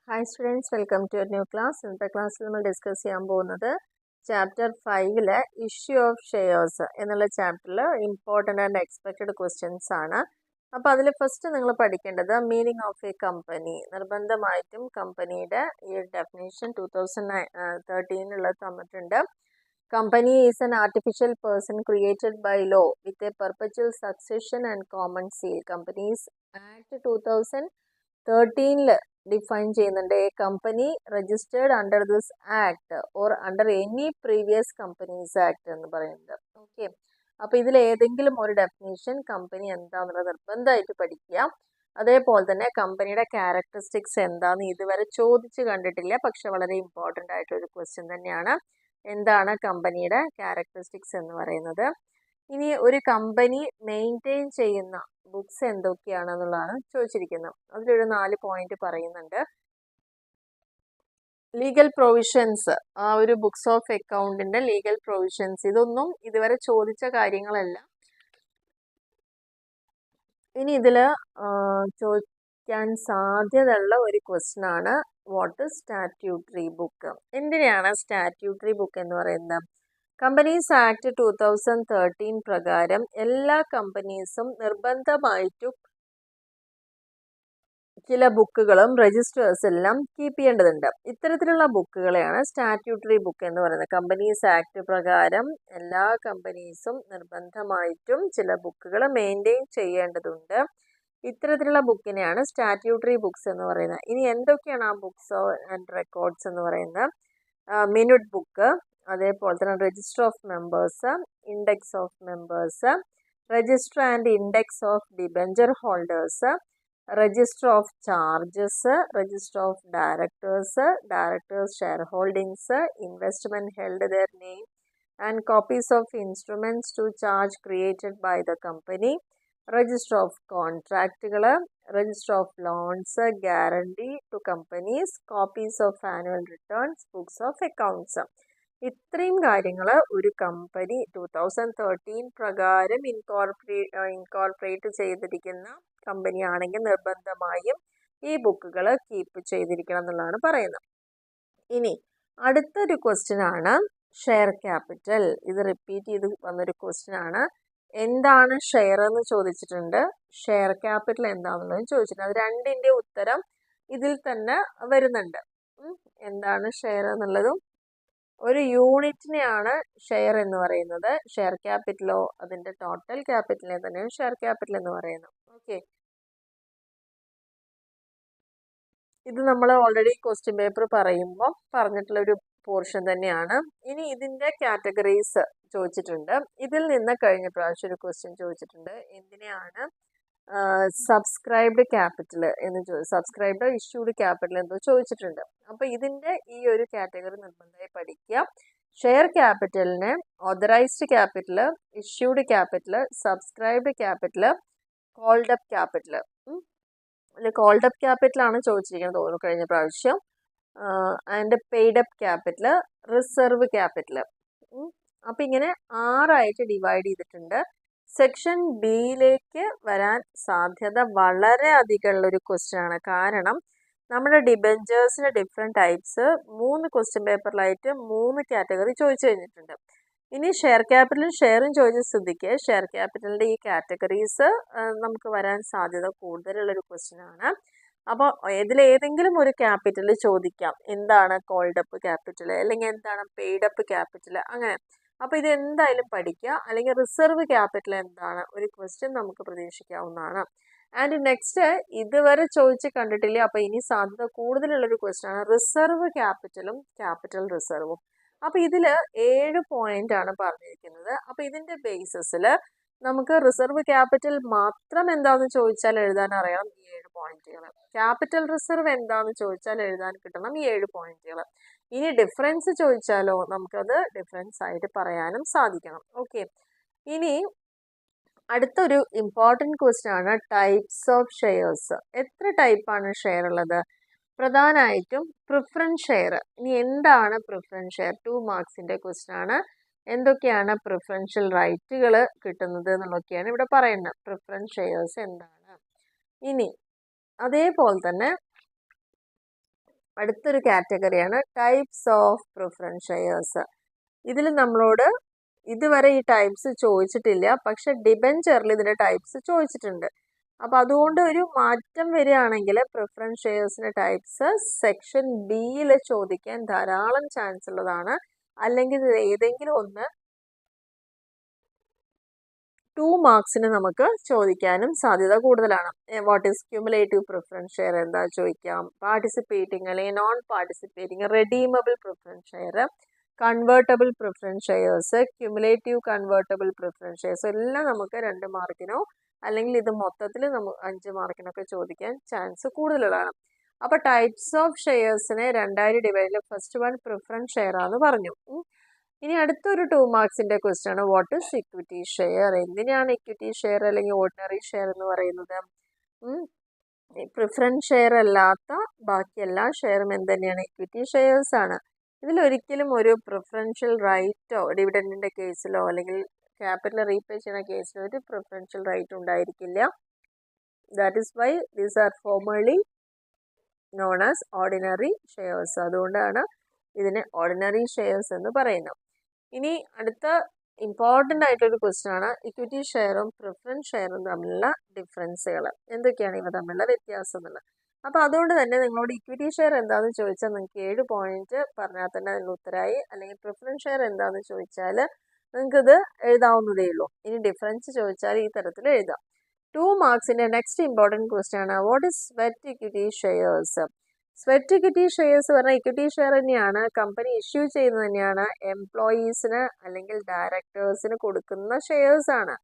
Hi students, welcome to a new class. ഇന്നത്തെ ക്ലാസ്സിൽ നമ്മൾ ഡിസ്കസ് ചെയ്യാൻ പോകുന്നത് ചാപ്റ്റർ 5-ലെ ഇഷ്യൂ ഓഫ് ഷെയർസ് എന്നുള്ള ചാപ്റ്ററിൽ ഇമ്പോർട്ടൻ്റ് ആൻഡ് എക്സ്പെക്റ്റഡ് ക്വസ്റ്റ്യൻസ് ആണ്. അപ്പോൾ അതിൽ ഫസ്റ്റ് നിങ്ങൾ പഠിക്കേണ്ടത് മീനിങ് ഓഫ് എ കമ്പനി. നിർബന്ധമായിട്ടും കമ്പനിയുടെ ഈ ഡെഫിനേഷൻ 2013 തന്നിട്ടുണ്ട്. Company is an artificial person created by law with a perpetual succession and common seal. Companies Act 2013 define ചെയ്യുന്നുണ്ട്. A company registered under this act or under any previous companies act എന്ന് പറയുന്നത്. Okay, അപ്പോൾ ഇതിൽ ഏതെങ്കിലും ഒരു definition company എന്താണെന്നുള്ളത് നിർബന്ധമായിട്ട് പഠിക്കുക. അതേപോലെ തന്നെ കമ്പനിയുടെ ക്യാരക്ടറിസ്റ്റിക്സ് എന്താണെന്ന് ഇതുവരെ ചോദിച്ച് കണ്ടിട്ടില്ല, പക്ഷെ വളരെ ഇമ്പോർട്ടൻ്റ് ആയിട്ടൊരു ക്വസ്റ്റ്യൻ തന്നെയാണ്. എന്താണ് കമ്പനിയുടെ ക്യാരക്ടറിസ്റ്റിക്സ് എന്ന് പറയുന്നത്. ഇനി ഒരു കമ്പനി മെയിൻറ്റെയിൻ ചെയ്യുന്ന ബുക്സ് എന്തൊക്കെയാണെന്നുള്ളതാണ് ചോദിച്ചിരിക്കുന്നത്. അതിലൊരു 4 പോയിന്റ് പറയുന്നുണ്ട്. ലീഗൽ പ്രൊവിഷൻസ്, ആ ഒരു ബുക്സ് ഓഫ് അക്കൗണ്ടിന്റെ ലീഗൽ പ്രൊവിഷൻസ്, ഇതൊന്നും ഇതുവരെ ചോദിച്ച കാര്യങ്ങളല്ല. ഇനി ഇതിൽ ചോദിക്കാൻ സാധ്യതയുള്ള ഒരു ക്വസ്റ്റ്യൻ ആണ് വാട്ട് ഇസ് സ്റ്റാറ്റ്യൂട്ടറി ബുക്ക്. എന്തിനാണ് സ്റ്റാറ്റ്യൂട്ടറി ബുക്ക് എന്ന് പറയുന്നത്? കമ്പനീസ് ആക്ട് 2013 പ്രകാരം എല്ലാ കമ്പനീസും നിർബന്ധമായിട്ടും ചില ബുക്കുകളും രജിസ്റ്റേഴ്സ് എല്ലാം കീപ്പ് ചെയ്യേണ്ടതുണ്ട്. ഇത്തരത്തിലുള്ള ബുക്കുകളെയാണ് സ്റ്റാറ്റ്യൂട്ടറി ബുക്ക് എന്ന് പറയുന്നത്. കമ്പനീസ് ആക്ട് പ്രകാരം എല്ലാ കമ്പനീസും നിർബന്ധമായിട്ടും ചില ബുക്കുകൾ മെയിൻറ്റെയിൻ ചെയ്യേണ്ടതുണ്ട്. ഇത്തരത്തിലുള്ള ബുക്കിനെയാണ് സ്റ്റാറ്റ്യൂട്ടറി ബുക്സ് എന്ന് പറയുന്നത്. ഇനി എന്തൊക്കെയാണ് ആ ബുക്സ് ആൻഡ് റെക്കോർഡ്സ് എന്ന് പറയുന്നത്? മിനിറ്റ് ബുക്ക്, അതേപോലെ തന്നെ register of members, index of members, register and index of debenture holders, register of charges, register of directors, directors shareholdings, investment held their name and copies of instruments to charge created by the company, register of കോൺട്രാക്റ്റുകൾ, register of loans guarantee to companies, copies of annual returns, books of accounts. ഇത്രയും കാര്യങ്ങൾ ഒരു company 2013 പ്രകാരം incorporate ചെയ്തിരിക്കുന്ന company ആണെങ്കിൽ നിർബന്ധമായും ഈ ബുക്കുകൾ കീപ്പ് ചെയ്തിരിക്കണം എന്നുള്ളതാണ് പറയുന്നത്. ഇനി അടുത്തൊരു ക്വസ്റ്റ്യൻ ആണ് ഷെയർ ക്യാപിറ്റൽ. ഇത് റിപ്പീറ്റ് ചെയ്ത് വന്നൊരു ക്വസ്റ്റ്യൻ ആണ്. എന്താണ് ഷെയർ എന്ന് ചോദിച്ചിട്ടുണ്ട്, ഷെയർ ക്യാപിറ്റൽ എന്താണെന്നുള്ളത് ചോദിച്ചിട്ടുണ്ട്. അത് രണ്ടിൻ്റെ ഉത്തരം ഇതിൽ തന്നെ വരുന്നുണ്ട്. എന്താണ് ഷെയർ എന്നുള്ളതും ഒരു യൂണിറ്റിനെയാണ് ഷെയർ എന്ന് പറയുന്നത്. ഷെയർ ക്യാപിറ്റലോ അതിൻ്റെ ടോട്ടൽ ക്യാപിറ്റലിനെ തന്നെയാണ് ഷെയർ ക്യാപിറ്റൽ എന്ന് പറയുന്നത്. ഓക്കെ, ഇത് നമ്മൾ ഓൾറെഡി ക്വസ്റ്റ്യൻ പേപ്പർ പറയുമ്പോൾ പറഞ്ഞിട്ടുള്ള ഒരു പോർഷൻ തന്നെയാണ്. ഇനി ഇതിൻ്റെ കാറ്റഗറീസ് ചോദിച്ചിട്ടുണ്ട്. ഇതിൽ നിന്ന് കഴിഞ്ഞ പ്രാവശ്യം ഒരു ക്വസ്റ്റ്യൻ ചോദിച്ചിട്ടുണ്ട്. എന്തിനെയാണ് സബ്സ്ക്രൈബ്ഡ് ക്യാപിറ്റൽ എന്ന് സബ്സ്ക്രൈബ്ഡ് ഇഷ്യൂഡ് ക്യാപിറ്റൽ എന്തോ ചോദിച്ചിട്ടുണ്ട്. അപ്പോൾ ഇതിൻ്റെ ഈ ഒരു കാറ്റഗറി നിർബന്ധമായി പഠിക്കുക. ഷെയർ ക്യാപിറ്റലിന് authorised capital, issued capital, subscribed capital, called up capital. Called up capital ആണ് ചോദിച്ചിരിക്കുന്നത് തോന്നുന്നു കഴിഞ്ഞ പ്രാവശ്യം. And paid up capital, reserve capital. അപ്പം ഇങ്ങനെ 6 ഡിവൈഡ് ചെയ്തിട്ടുണ്ട്. സെക്ഷൻ ബിയിലേക്ക് വരാൻ സാധ്യത വളരെ അധികമുള്ളൊരു ക്വസ്റ്റ്യൻ ആണ്. കാരണം നമ്മുടെ ഡിബെഞ്ചേഴ്സിന് ഡിഫറെൻറ്റ് ടൈപ്സ് 3 ക്വസ്റ്റ്യൻ പേപ്പറിലായിട്ട് 3 കാറ്റഗറി ചോദിച്ചു കഴിഞ്ഞിട്ടുണ്ട്. ഇനി ഷെയർ ക്യാപിറ്റലും ഷെയറും ചോദിച്ച സ്ഥിതിക്ക് ഷെയർ ക്യാപിറ്റലിൻ്റെ ഈ കാറ്റഗറീസ് നമുക്ക് വരാൻ സാധ്യത കൂടുതലുള്ളൊരു ക്വസ്റ്റ്യൻ ആണ്. അപ്പോൾ ഇതിലേതെങ്കിലും ഒരു ക്യാപിറ്റൽ ചോദിക്കാം. എന്താണ് കോൾഡ് അപ്പ് ക്യാപിറ്റൽ, അല്ലെങ്കിൽ എന്താണ് പെയ്ഡ് അപ്പ് ക്യാപിറ്റൽ, അങ്ങനെ. അപ്പോൾ ഇത് എന്തായാലും പഠിക്കുക. അല്ലെങ്കിൽ റിസർവ് ക്യാപിറ്റൽ എന്താണ് ഒരു ക്വസ്റ്റ്യൻ നമുക്ക് പ്രതീക്ഷിക്കാവുന്നതാണ്. ആൻഡ് നെക്സ്റ്റ് ഇതുവരെ ചോദിച്ച് കണ്ടിട്ടില്ല, അപ്പോൾ ഇനി സാധ്യത കൂടുതലുള്ളൊരു ക്വസ്റ്റ്യൻ ആണ് റിസർവ് ക്യാപിറ്റലും ക്യാപിറ്റൽ റിസർവും. അപ്പോൾ ഇതിൽ 7 പോയിന്റ് ആണ് പറഞ്ഞിരിക്കുന്നത്. അപ്പോൾ ഇതിൻ്റെ ബേസിസിൽ നമുക്ക് റിസർവ് ക്യാപിറ്റൽ മാത്രം എന്താണെന്ന് ചോദിച്ചാൽ എഴുതാൻ അറിയണം ഈ 7 പോയിന്റുകൾ. ക്യാപിറ്റൽ റിസർവ് എന്താണെന്ന് ചോദിച്ചാൽ എഴുതാൻ കിട്ടണം ഈ 7 പോയിന്റുകൾ. ഇനി ഡിഫറൻസ് ചോദിച്ചാലോ നമുക്കത് ഡിഫറൻസ് ആയിട്ട് പറയാനും സാധിക്കണം. ഓക്കെ, ഇനി അടുത്തൊരു ഇമ്പോർട്ടൻറ്റ് ക്വസ്റ്റ്യൻ ആണ് ടൈപ്സ് ഓഫ് ഷെയർസ്. എത്ര ടൈപ്പാണ് ഷെയർ ഉള്ളത്? പ്രധാനമായിട്ടും പ്രിഫറൻസ് ഷെയർ. ഇനി എന്താണ് പ്രിഫറൻസ് ഷെയർ? 2 മാർക്സിൻ്റെ ക്വസ്റ്റ്യൻ ആണ്. എന്തൊക്കെയാണ് പ്രിഫറൻഷ്യൽ റൈറ്റുകൾ കിട്ടുന്നത് എന്നുള്ളതൊക്കെയാണ് ഇവിടെ പറയുന്നത്. പ്രിഫറൻസ് ഷെയർസ് എന്താണ്? ഇനി അതേപോലെ തന്നെ അടുത്തൊരു കാറ്റഗറിയാണ് ടൈപ്സ് ഓഫ് പ്രിഫറൻസ് ഷെയർസ്. ഇതിൽ നമ്മളോട് ഇതുവരെ ഈ ടൈപ്സ് ചോദിച്ചിട്ടില്ല, പക്ഷെ ഡിബെഞ്ചറിൽ ഇതിൻ്റെ ടൈപ്സ് ചോദിച്ചിട്ടുണ്ട്. അപ്പോൾ അതുകൊണ്ട് ഒരു മാറ്റം വരികയാണെങ്കിൽ പ്രിഫറൻസ് ഷെയർസിൻ്റെ ടൈപ്സ് സെക്ഷൻ ബിയിൽ ചോദിക്കാൻ ധാരാളം ചാൻസ് ഉള്ളതാണ്. അല്ലെങ്കിൽ ഇത് ഏതെങ്കിലും ഒന്ന് 2 മാർക്സിന് നമുക്ക് ചോദിക്കാനും സാധ്യത കൂടുതലാണ്. What is cumulative preference share എന്താ ചോദിക്കാം, പാർട്ടിസിപ്പേറ്റിംഗ് അല്ലെങ്കിൽ non participating, redeemable preference share, convertible preference shares, cumulative convertible preference shares എല്ലാം നമുക്ക് 2 മാർക്കിനോ അല്ലെങ്കിൽ ഇത് മൊത്തത്തിൽ നമുക്ക് 5 മാർക്കിനൊക്കെ ചോദിക്കാൻ ചാൻസ് കൂടുതലാണ്. അപ്പോൾ ടൈപ്സ് ഓഫ് ഷെയർസിനെ 2 ഡിവൈഡിൽ ഫസ്റ്റ് വൺ പ്രിഫറൻസ് ഷെയർ ആണെന്ന് പറഞ്ഞു. ഇനി അടുത്തൊരു 2 മാർക്സിന്റെ ക്വസ്റ്റ്യൻ ആണ് വാട്ട് ഈസ് ഇക്വിറ്റി ഷെയർ. എന്തിനാണ് ഇക്വിറ്റി ഷെയർ അല്ലെങ്കിൽ ഓർഡിനറി ഷെയർ എന്ന് പറയുന്നത്? പ്രിഫറൻസ് ഷെയർ അല്ലാത്ത ബാക്കി എല്ലാ ഷെയറും എന്തുതന്നെയാണ്? ഇക്വിറ്റി ഷെയർസ് ആണ്. ഇതിലൊരിക്കലും ഒരു പ്രിഫറൻഷ്യൽ റൈറ്റോ ഡിവിഡൻഡിന്റെ കേസിലോ അല്ലെങ്കിൽ ക്യാപിറ്റൽ റീപേ ചെയ്യുന്ന കേസിലോ ഒരു പ്രിഫറൻഷ്യൽ റൈറ്റ് ഉണ്ടായിരിക്കില്ല. That is Y these are formally known as ordinary shares. അതുകൊണ്ടാണ് ഇതിനെ ഓർഡിനറി ഷെയർസ് എന്ന് പറയുന്നത്. ഇനി അടുത്ത ഇമ്പോർട്ടൻ്റ് ആയിട്ടൊരു ക്വസ്റ്റ്യൻ ആണ് ഇക്വിറ്റി ഷെയറും പ്രിഫറൻസ് ഷെയറും തമ്മിലുള്ള ഡിഫറൻസുകൾ, എന്തൊക്കെയാണ് ഇവ തമ്മിലുള്ള വ്യത്യാസം എന്നുള്ളത്. അപ്പോൾ അതുകൊണ്ട് തന്നെ നിങ്ങളോട് ഇക്വിറ്റി ഷെയർ എന്താണെന്ന് ചോദിച്ചാൽ നിങ്ങൾക്ക് 7 പോയിന്റ് പറഞ്ഞാൽ തന്നെ അതിന് ഉത്തരമായി. അല്ലെങ്കിൽ പ്രിഫറൻസ് ഷെയർ എന്താണെന്ന് ചോദിച്ചാൽ നിങ്ങൾക്കിത് എഴുതാവുന്നതേ ഉള്ളൂ. ഇനി ഡിഫറൻസ് ചോദിച്ചാൽ ഈ തരത്തിൽ എഴുതാം. 2 മാർക്സിൻ്റെ നെക്സ്റ്റ് ഇമ്പോർട്ടൻറ്റ് ക്വസ്റ്റ്യൻ ആണ് what is sweat equity shares. Sweat equity shares പറഞ്ഞാൽ ഇക്വിറ്റി ഷെയർ തന്നെയാണ്, കമ്പനി ഇഷ്യൂ ചെയ്യുന്നത് തന്നെയാണ്, എംപ്ലോയീസിന് അല്ലെങ്കിൽ ഡയറക്ടേഴ്സിന് കൊടുക്കുന്ന ഷെയർസ് ആണ്.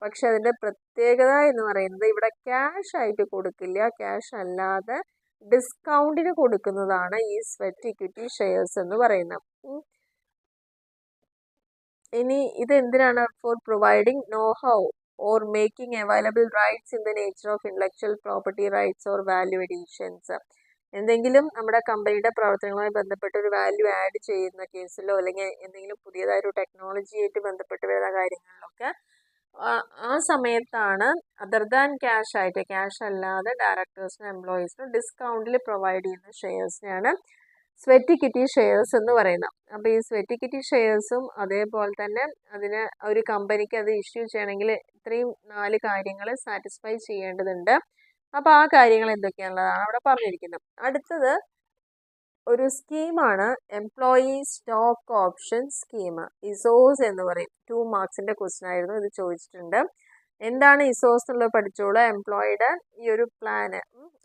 പക്ഷെ അതിൻ്റെ പ്രത്യേകത എന്ന് പറയുന്നത് ഇവിടെ ക്യാഷ് ആയിട്ട് കൊടുക്കില്ല, ക്യാഷ് അല്ലാതെ ഡിസ്കൗണ്ടിന് കൊടുക്കുന്നതാണ് ഈ സ്വെറ്റ് ഇക്വിറ്റി ഷെയർസ് എന്ന് പറയുന്നത്. ഇനി ഇത് എന്തിനാണ്? For providing know how or making available rights in the nature of intellectual property rights or value additions. എന്തെങ്കിലും നമ്മുടെ കമ്പനിയുടെ പ്രവർത്തനങ്ങളുമായി ബന്ധപ്പെട്ട് ഒരു വാല്യൂ ആഡ് ചെയ്യുന്ന കേസിലോ അല്ലെങ്കിൽ എന്തെങ്കിലും പുതിയതായൊരു ടെക്നോളജിയായിട്ട് ബന്ധപ്പെട്ട് വരുന്ന കാര്യങ്ങളിലൊക്കെ ആ സമയത്താണ് അതർ ദാൻ ക്യാഷ് ആയിട്ട്, ക്യാഷ് അല്ലാതെ ഡയറക്ടേഴ്സിനും എംപ്ലോയീസിനും ഡിസ്കൗണ്ടിൽ പ്രൊവൈഡ് ചെയ്യുന്ന ഷെയർസിനെയാണ് സ്വെറ്റ് ഇക്വിറ്റി ഷെയർസ് എന്ന് പറയുന്നത്. അപ്പോൾ ഈ സ്വെറ്റ് ഇക്വിറ്റി ഷെയർസും അതേപോലെ തന്നെ അതിന് ഒരു കമ്പനിക്ക് അത് ഇഷ്യൂ ചെയ്യണമെങ്കിൽ ഇത്രയും 4 കാര്യങ്ങൾ സാറ്റിസ്ഫൈ ചെയ്യേണ്ടതുണ്ട്. അപ്പോൾ ആ കാര്യങ്ങൾ എന്തൊക്കെയാണുള്ളതാണ് അവിടെ പറഞ്ഞിരിക്കുന്നത്. അടുത്തത് ഒരു സ്കീമാണ് എംപ്ലോയി സ്റ്റോക്ക് ഓപ്ഷൻ സ്കീം, ഇസോസ് എന്ന് പറയും. 2 മാർക്സിന്റെ ക്വസ്റ്റ്യൻ ആയിരുന്നു, ഇത് ചോദിച്ചിട്ടുണ്ട്. എന്താണ് ഇസോസ് എന്നുള്ളത് പഠിച്ചോളൂ. എംപ്ലോയിയുടെ ഈ ഒരു പ്ലാന്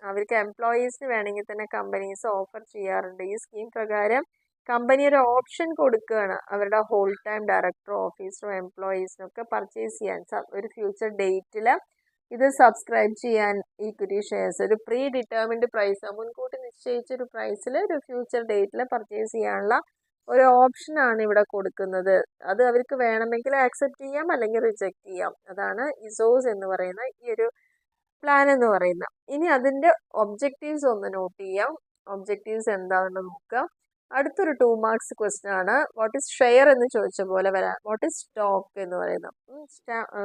അവർക്ക് എംപ്ലോയീസിന് വേണമെങ്കിൽ തന്നെ കമ്പനീസ് ഓഫർ ചെയ്യാറുണ്ട്. ഈ സ്കീം പ്രകാരം കമ്പനി ഒരു ഓപ്ഷൻ കൊടുക്കുകയാണ് അവരുടെ ഹോൾ ടൈം ഡയറക്ടറോ ഓഫീസറോ എംപ്ലോയീസിനൊക്കെ പർച്ചേസ് ചെയ്യാൻ ഒരു ഫ്യൂച്ചർ ഡേറ്റിൽ ഇത് സബ്സ്ക്രൈബ് ചെയ്യാൻ ഇക്വിറ്റി ഷെയർസ് ഒരു പ്രീ ഡിറ്റർമിൻഡ് പ്രൈസ്, മുൻകൂട്ടി നിശ്ചയിച്ചൊരു പ്രൈസിൽ ഒരു ഫ്യൂച്ചർ ഡേറ്റിൽ പർച്ചേസ് ചെയ്യാനുള്ള ഒരു ഓപ്ഷനാണ് ഇവിടെ കൊടുക്കുന്നത്. അത് അവർക്ക് വേണമെങ്കിൽ ആക്സെപ്റ്റ് ചെയ്യാം അല്ലെങ്കിൽ റിജക്റ്റ് ചെയ്യാം. അതാണ് ഇസോസ് എന്ന് പറയുന്ന ഈ ഒരു പ്ലാൻ എന്ന് പറയുന്നത്. ഇനി അതിൻ്റെ ഒബ്ജക്റ്റീവ്സ് ഒന്ന് നോട്ട് ചെയ്യാം. ഒബ്ജക്റ്റീവ്സ് എന്താണെന്ന് നോക്കുക. അടുത്തൊരു 2 മാർക്സ് ക്വസ്റ്റ്യൻ ആണ് വാട്ട് ഈസ് ഷെയർ എന്ന് ചോദിച്ച പോലെ വരാം. വാട്ട് ഈസ് സ്റ്റോക്ക് എന്ന് പറയുന്നത്.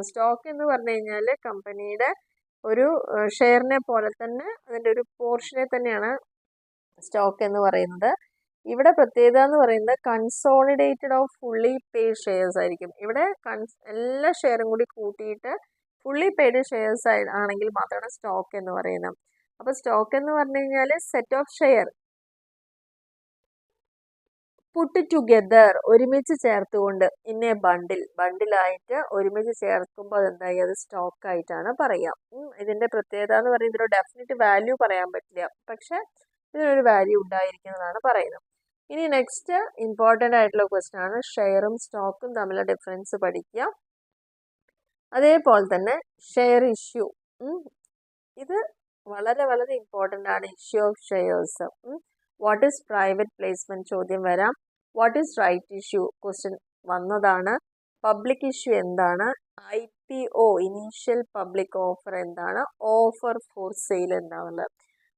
സ്റ്റോക്ക് എന്ന് പറഞ്ഞു കഴിഞ്ഞാൽ കമ്പനിയുടെ ഒരു ഷെയറിനെ പോലെ തന്നെ അതിൻ്റെ ഒരു പോർഷനെ തന്നെയാണ് സ്റ്റോക്ക് എന്ന് പറയുന്നത്. ഇവിടെ പ്രത്യേകത എന്ന് പറയുന്നത് consolidated of fully paid shares ആയിരിക്കും. ഇവിടെ എല്ലാ ഷെയറും കൂടി കൂട്ടിയിട്ട് ഫുള്ളി പെയ്ഡ് ഷെയർസ് ആണെങ്കിൽ മാത്രമാണ് സ്റ്റോക്ക് എന്ന് പറയുന്നത്. അപ്പോൾ സ്റ്റോക്ക് എന്ന് പറഞ്ഞു കഴിഞ്ഞാൽ set of share put together ഒരുമിച്ച് ചേർത്തുകൊണ്ട് ഇന്നെ ബണ്ടിലായിട്ട് ഒരുമിച്ച് ചേർക്കുമ്പോൾ അതെന്തായി അത് സ്റ്റോക്ക് ആയിട്ടാണ് പറയാം. ഇതിൻ്റെ പ്രത്യേകത എന്ന് പറയുന്നത് ഇതിനൊരു ഡെഫിനറ്റ് വാല്യൂ പറയാൻ പറ്റില്ല, പക്ഷെ ഇതിനൊരു വാല്യൂ ഉണ്ടായിരിക്കുന്നതാണ് പറയുന്നത്. ഇനി നെക്സ്റ്റ് ഇമ്പോർട്ടൻ്റ് ആയിട്ടുള്ള ക്വസ്റ്റ്യൻ ആണ് ഷെയറും സ്റ്റോക്കും തമ്മിലുള്ള ഡിഫറൻസ് പഠിക്കുക. അതേപോലെ തന്നെ ഷെയർ ഇഷ്യൂ, ഇത് വളരെ വളരെ ഇമ്പോർട്ടൻ്റ് ആണ്. Issue of shares, what is private placement ചോദ്യം വരാം. What is right issue question വന്നതാണ്. പബ്ലിക് ഇഷ്യൂ എന്താണ്, IPO ഇനീഷ്യൽ പബ്ലിക് ഓഫർ എന്താണ്, ഓഫർ ഫോർ സെയിൽ എന്താണുള്ളത്.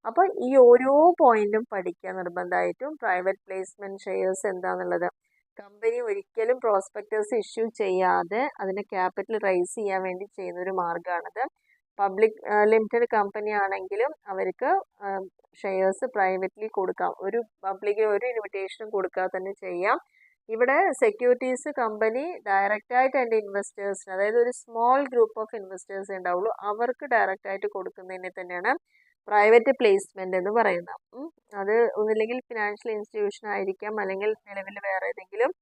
അപ്പോൾ ഈ ഓരോ പോയിന്റും പഠിക്കാൻ നിർബന്ധമായിട്ടും പ്രൈവറ്റ് പ്ലേസ്മെൻറ്റ് ഷെയർസ് എന്താണെന്നുള്ളത്. കമ്പനി ഒരിക്കലും പ്രോസ്പെക്ടസ് ഇഷ്യൂ ചെയ്യാതെ അതിനെ ക്യാപിറ്റൽ റൈസ് ചെയ്യാൻ വേണ്ടി ചെയ്യുന്ന ഒരു മാർഗ്ഗമാണത്. പബ്ലിക് ലിമിറ്റഡ് കമ്പനി ആണെങ്കിലും അവർക്ക് ഷെയർസ് പ്രൈവറ്റ്ലി കൊടുക്കാം. ഒരു പബ്ലിക് ഒരു ഇൻവിറ്റേഷനും കൊടുക്കാതെ തന്നെ ചെയ്യാം. ഇവിടെ സെക്യൂരിറ്റീസ് കമ്പനി ഡയറക്റ്റായിട്ട് എൻ്റെ ഇൻവെസ്റ്റേഴ്സിന്, അതായത് ഒരു സ്മോൾ ഗ്രൂപ്പ് ഓഫ് ഇൻവെസ്റ്റേഴ്സ് ഉണ്ടാവുള്ളൂ, അവർക്ക് ഡയറക്റ്റായിട്ട് കൊടുക്കുന്നതിനെ തന്നെയാണ് പ്രൈവറ്റ് പ്ലേസ്മെന്റ് എന്ന് പറയുന്നത്. അത് ഒന്നില്ലെങ്കിൽ ഫിനാൻഷ്യൽ ഇൻസ്റ്റിറ്റ്യൂഷൻ ആയിരിക്കാം, അല്ലെങ്കിൽ നിലവിൽ വേറെ ഏതെങ്കിലും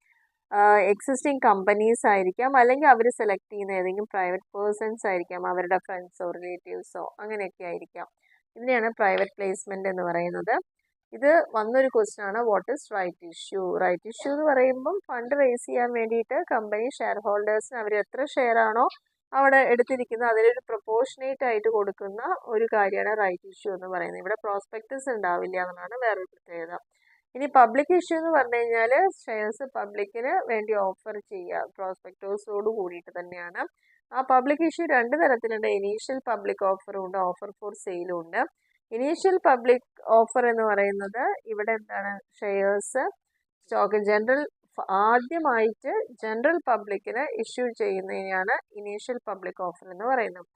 എക്സിസ്റ്റിംഗ് കമ്പനീസ് ആയിരിക്കാം, അല്ലെങ്കിൽ അവർ സെലക്ട് ചെയ്യുന്ന ഏതെങ്കിലും പ്രൈവറ്റ് പേഴ്സൺസ് ആയിരിക്കാം, അവരുടെ ഫ്രണ്ട്സോ റിലേറ്റീവ്സോ അങ്ങനെയൊക്കെ ആയിരിക്കാം. ഇതിനെയാണ് പ്രൈവറ്റ് പ്ലേസ്മെന്റ് എന്ന് പറയുന്നത്. ഇത് വന്നൊരു ക്വസ്റ്റ്യൻ ആണ്, what is right issue. Right issue എന്ന് പറയുമ്പം ഫണ്ട് റേസ് ചെയ്യാൻ വേണ്ടിയിട്ട് കമ്പനി ഷെയർ ഹോൾഡേഴ്സിന് അവർ എത്ര ഷെയർ ആണോ അവിടെ എടുത്തിരിക്കുന്നത് അതിലൊരു പ്രൊപ്പോർഷനേറ്റ് ആയിട്ട് കൊടുക്കുന്ന ഒരു കാര്യമാണ് റൈറ്റ് ഇഷ്യൂ എന്ന് പറയുന്നത്. ഇവിടെ പ്രോസ്പെക്ടസ് ഉണ്ടാവില്ല എന്നതാണ് വേറൊരു പ്രത്യേകത. ഇനി പബ്ലിക് ഇഷ്യൂ എന്ന് പറഞ്ഞു കഴിഞ്ഞാൽ ഷെയർസ് പബ്ലിക്കിന് വേണ്ടി ഓഫർ ചെയ്യുക, പ്രോസ്പെക്ടേഴ്സോട് കൂടിയിട്ട് തന്നെയാണ്. ആ പബ്ലിക് ഇഷ്യൂ രണ്ട് തരത്തിലുണ്ട്. ഇനീഷ്യൽ പബ്ലിക് ഓഫറും ഉണ്ട്, ഓഫർ ഫോർ സെയിലും ഉണ്ട്. ഇനീഷ്യൽ പബ്ലിക് ഓഫർ എന്ന് പറയുന്നത് ഇവിടെ എന്താണ്, ഷെയർസ് സ്റ്റോക്ക് ജനറൽ ആദ്യമായിട്ട് ജനറൽ പബ്ലിക്കിന് ഇഷ്യൂ ചെയ്യുന്നതിനാണ് ഇനീഷ്യൽ പബ്ലിക് ഓഫർ എന്ന് പറയുന്നത്.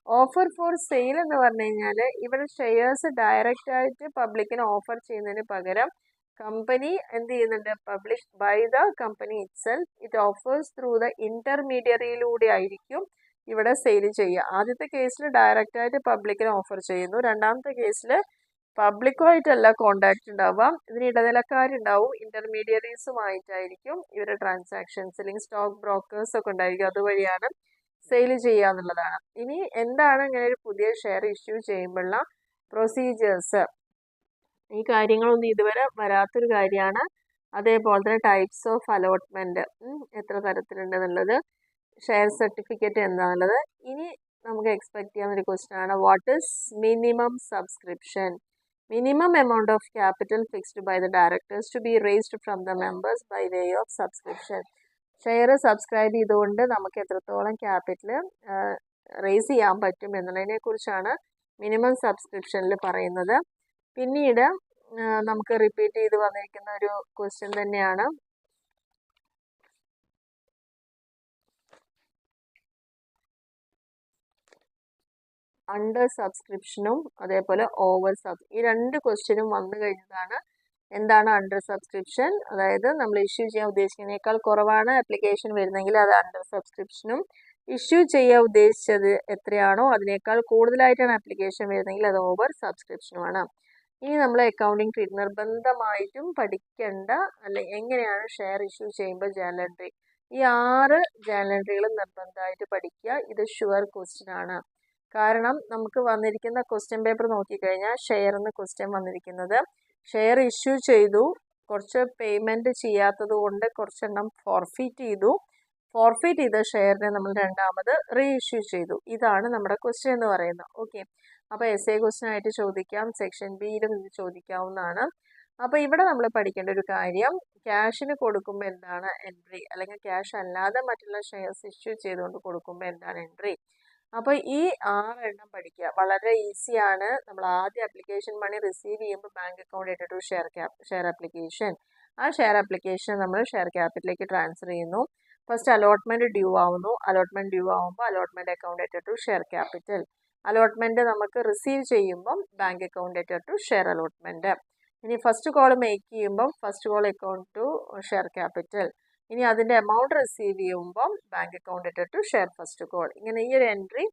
ഓഫർ ഫോർ സെയിൽ എന്ന് പറഞ്ഞു കഴിഞ്ഞാൽ ഇവിടെ ഷെയർസ് ഡയറക്റ്റ് ആയിട്ട് പബ്ലിക്കിന് ഓഫർ ചെയ്യുന്നതിന് പകരം കമ്പനി എന്ത് ചെയ്യുന്നുണ്ട്, publish by the company itself it offers through the ഇന്റർമീഡിയറിയിലൂടെ ആയിരിക്കും ഇവിടെ സെയിൽ ചെയ്യുക. ആദ്യത്തെ കേസിൽ ഡയറക്റ്റ് ആയിട്ട് പബ്ലിക്കിന് ഓഫർ ചെയ്യുന്നു. രണ്ടാമത്തെ കേസിൽ പബ്ലിക്കുമായിട്ടല്ല കോണ്ടാക്ട് ഉണ്ടാവുക, ഇതിന് ഇടനിലക്കാരുണ്ടാവും, ഇന്റർമീഡിയറീസുമായിട്ടായിരിക്കും ഇവരുടെ ട്രാൻസാക്ഷൻസ്, അല്ലെങ്കിൽ സ്റ്റോക്ക് ബ്രോക്കേഴ്സ് ഒക്കെ ഉണ്ടായിരിക്കും, അതുവഴിയാണ് സെയിൽ ചെയ്യുക എന്നുള്ളതാണ്. ഇനി എന്താണ് ഇങ്ങനെ ഒരു പുതിയ ഷെയർ ഇഷ്യൂ ചെയ്യുമ്പോഴുള്ള പ്രൊസീജിയേഴ്സ്, ഈ കാര്യങ്ങളൊന്നും ഇതുവരെ വരാത്തൊരു കാര്യമാണ്. അതേപോലെ തന്നെ ടൈപ്സ് ഓഫ് അലോട്ട്മെന്റ് എത്ര തരത്തിലുണ്ടെന്നുള്ളത്, ഷെയർ സർട്ടിഫിക്കറ്റ് എന്താണുള്ളത്. ഇനി നമുക്ക് എക്സ്പെക്ട് ചെയ്യാവുന്ന ഒരു ക്വസ്റ്റ്യൻ ആണ്, what is minimum subscription. Minimum amount of capital fixed by the directors to be raised from the members by way of subscription. Share subscribe ചെയ്തുകൊണ്ട് നമുക്ക് എത്രത്തോളം ക്യാപിറ്റൽ റേസ് ചെയ്യാൻ പറ്റും എന്നുള്ളതിനെ കുറിച്ചാണ് മിനിമം സബ്സ്ക്രിപ്ഷനിൽ പറയുന്നത്. പിന്നീട് നമുക്ക് റിപ്പീറ്റ് ചെയ്ത് വന്നിരിക്കുന്ന ഒരു ക്വസ്റ്റ്യൻ തന്നെയാണ് അണ്ടർ സബ്സ്ക്രിപ്ഷനും അതേപോലെ ഓവർ ഈ രണ്ട് ക്വസ്റ്റ്യനും വന്നു കഴിഞ്ഞതാണ്. എന്താണ് അണ്ടർ സബ്സ്ക്രിപ്ഷൻ, അതായത് നമ്മൾ ഇഷ്യൂ ചെയ്യാൻ ഉദ്ദേശിക്കുന്നതിനേക്കാൾ കുറവാണ് ആപ്ലിക്കേഷൻ വരുന്നെങ്കിൽ അത് അണ്ടർ സബ്സ്ക്രിപ്ഷനും, ഇഷ്യൂ ചെയ്യാൻ ഉദ്ദേശിച്ചത് എത്രയാണോ അതിനേക്കാൾ കൂടുതലായിട്ടാണ് ആപ്ലിക്കേഷൻ വരുന്നെങ്കിൽ അത് ഓവർ സബ്സ്ക്രിപ്ഷനുമാണ്. ഇനി നമ്മൾ അക്കൗണ്ടിങ് ട്രീറ്റ് നിർബന്ധമായിട്ടും പഠിക്കേണ്ട, അല്ലെ എങ്ങനെയാണ് ഷെയർ ഇഷ്യൂ ചെയ്യുമ്പോൾ ജേർണൽ എൻട്രി, ഈ 6 ജേർണൽ എൻട്രികളും നിർബന്ധമായിട്ട് പഠിക്കുക. ഇത് ഷുവർ ക്വസ്റ്റ്യൻ ആണ്. കാരണം നമുക്ക് വന്നിരിക്കുന്ന ക്വസ്റ്റ്യൻ പേപ്പർ നോക്കിക്കഴിഞ്ഞാൽ ഷെയർ എന്ന് ക്വസ്റ്റ്യൻ വന്നിരിക്കുന്നത്, ഷെയർ ഇഷ്യൂ ചെയ്തു, കുറച്ച് പേയ്മെന്റ് ചെയ്യാത്തത് കൊണ്ട് കുറച്ചെണ്ണം ഫോർഫീറ്റ് ചെയ്തു, ഫോർഫീറ്റ് ചെയ്ത ഷെയറിനെ നമ്മൾ രണ്ടാമത് റീ ഇഷ്യൂ ചെയ്തു. ഇതാണ് നമ്മുടെ ക്വസ്റ്റ്യൻ എന്ന് പറയുന്നത്. ഓക്കെ, അപ്പോൾ എസ്എ ക്വസ്റ്റ്യൻ ആയിട്ട് ചോദിക്കാം, സെക്ഷൻ ബിയിലും ഇത് ചോദിക്കാവുന്നതാണ്. അപ്പോൾ ഇവിടെ നമ്മൾ പഠിക്കേണ്ട ഒരു കാര്യം, ക്യാഷിന് കൊടുക്കുമ്പോൾ എന്താണ് എൻട്രി, അല്ലെങ്കിൽ ക്യാഷ് അല്ലാതെ മറ്റുള്ള ഷെയർസ് ഇഷ്യൂ ചെയ്തുകൊണ്ട് കൊടുക്കുമ്പോൾ എന്താണ് എൻട്രി. അപ്പോൾ ഈ 6 എണ്ണം പഠിക്കുക, വളരെ ഈസിയാണ്. നമ്മൾ ആദ്യം ആപ്ലിക്കേഷൻ മണി റിസീവ് ചെയ്യുമ്പോൾ ബാങ്ക് അക്കൗണ്ട് ഇട്ടിട്ട് ഷെയർ ആപ്ലിക്കേഷൻ, ആ ഷെയർ ആപ്ലിക്കേഷൻ നമ്മൾ ഷെയർ ക്യാപിറ്റലിലേക്ക് ട്രാൻസ്ഫർ ചെയ്യുന്നു. ഫസ്റ്റ് അലോട്ട്മെന്റ് ഡ്യൂ ആവുന്നു, അലോട്ട്മെന്റ് ഡ്യൂ ആവുമ്പോൾ അലോട്ട്മെന്റ് അക്കൗണ്ട് ഇട്ടിട്ട് ഷെയർ ക്യാപിറ്റൽ, അലോട്ട്മെന്റ് നമുക്ക് റിസീവ് ചെയ്യുമ്പം ബാങ്ക് അക്കൗണ്ട് ഇട്ടിട്ട് ഷെയർ അലോട്ട്മെന്റ്. ഇനി ഫസ്റ്റ് കോൾ മേക്ക് ചെയ്യുമ്പം first call account to share capital, ഇനി അതിൻ്റെ എമൗണ്ട് റിസീവ് ചെയ്യുമ്പം ബാങ്ക് അക്കൗണ്ട് ഇട്ടിട്ട് ഷെയർ ഫസ്റ്റ് കോൾ. ഇങ്ങനെ ഈ ഒരു എൻട്രി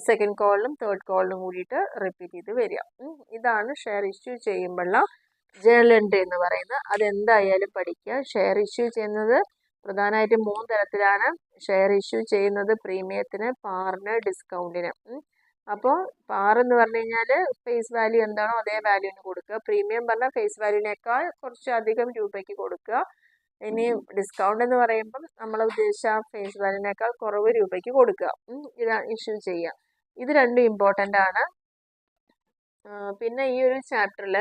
സെക്കൻഡ് കോളിലും തേർഡ് കോളിലും കൂടിയിട്ട് റിപ്പീറ്റ് ചെയ്ത് വരിക. ഇതാണ് ഷെയർ ഇഷ്യൂ ചെയ്യുമ്പോഴുള്ള ജേർണൽ എൻട്രി എന്ന് പറയുന്നത്. അതെന്തായാലും പഠിക്കുക. ഷെയർ ഇഷ്യൂ ചെയ്യുന്നത് പ്രധാനമായിട്ടും 3 തരത്തിലാണ്. ഷെയർ ഇഷ്യൂ ചെയ്യുന്നത് പ്രീമിയത്തിന്, പാറിന്, ഡിസ്കൗണ്ടിന്. അപ്പോൾ പാർ എന്ന് പറഞ്ഞു കഴിഞ്ഞാൽ ഫേസ് വാല്യൂ എന്താണോ അതേ വാല്യൂവിന് കൊടുക്കുക. പ്രീമിയം പറഞ്ഞാൽ ഫേസ് വാല്യൂവിനേക്കാൾ കുറച്ച് അധികം രൂപയ്ക്ക് കൊടുക്കുക. ഇനി ഡിസ്കൗണ്ട് എന്ന് പറയുമ്പം നമ്മൾ ഉദ്ദേശിച്ച ഫേസ് വാല്യൂവിനേക്കാൾ കുറവ് രൂപയ്ക്ക് കൊടുക്കുക. ഇതാണ് ഇഷ്യൂ ചെയ്യുക. ഇത് രണ്ടും ഇമ്പോർട്ടൻ്റ് ആണ്. പിന്നെ ഈ ഒരു ചാപ്റ്ററിൽ